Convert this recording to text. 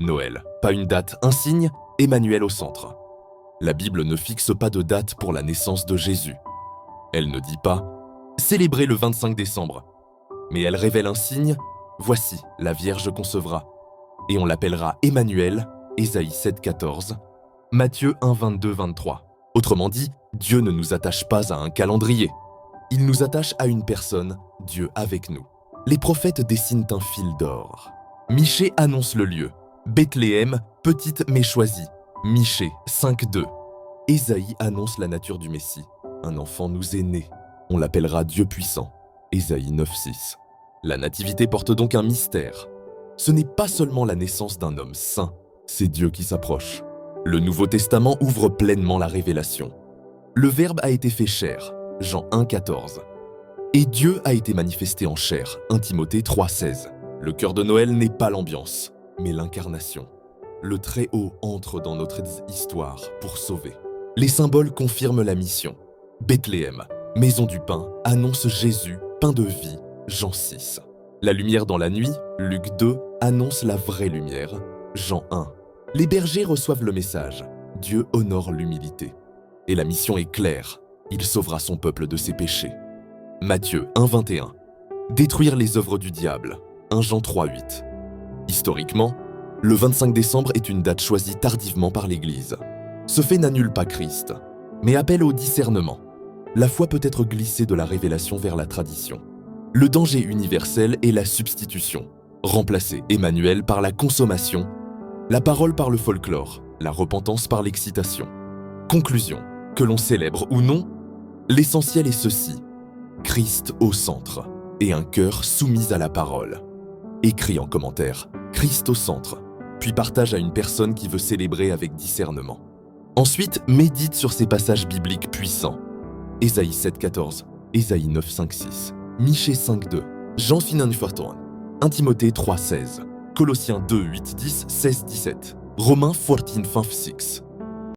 Noël, pas une date, un signe, Emmanuel au centre. La Bible ne fixe pas de date pour la naissance de Jésus. Elle ne dit pas « célébrez le 25 décembre », mais elle révèle un signe « voici, la Vierge concevra », et on l'appellera Emmanuel, Ésaïe 7, 14, Matthieu 1, 22, 23. Autrement dit, Dieu ne nous attache pas à un calendrier. Il nous attache à une personne, Dieu avec nous. Les prophètes dessinent un fil d'or. Michée annonce le lieu. Bethléem, petite mais choisie. Michée 5.2. Ésaïe annonce la nature du Messie. Un enfant nous est né. On l'appellera Dieu puissant. Ésaïe 9.6. La nativité porte donc un mystère. Ce n'est pas seulement la naissance d'un homme saint, c'est Dieu qui s'approche. Le Nouveau Testament ouvre pleinement la révélation. Le Verbe a été fait chair, Jean 1.14. Et Dieu a été manifesté en chair, 1 Timothée 3.16. Le cœur de Noël n'est pas l'ambiance, mais l'incarnation. Le Très-Haut entre dans notre histoire pour sauver. Les symboles confirment la mission. Bethléem, maison du pain, annonce Jésus, pain de vie, Jean 6. La lumière dans la nuit, Luc 2, annonce la vraie lumière, Jean 1. Les bergers reçoivent le message, Dieu honore l'humilité. Et la mission est claire, il sauvera son peuple de ses péchés. Matthieu 1, 21. Détruire les œuvres du diable, 1 Jean 3, 8. Historiquement, le 25 décembre est une date choisie tardivement par l'Église. Ce fait n'annule pas Christ, mais appelle au discernement. La foi peut être glissée de la révélation vers la tradition. Le danger universel est la substitution. Remplacer Emmanuel par la consommation, la parole par le folklore, la repentance par l'excitation. Conclusion, que l'on célèbre ou non, l'essentiel est ceci, Christ au centre et un cœur soumis à la parole. Écris en commentaire, Christ au centre, puis partage à une personne qui veut célébrer avec discernement. Ensuite, médite sur ces passages bibliques puissants. Ésaïe 7, 14, Ésaïe 9, 5, 6, Michée 5, 2, Jean 4, 1 Timothée 3, 16, Colossiens 2, 8, 10, 16, 17, Romains 14, 5, 6.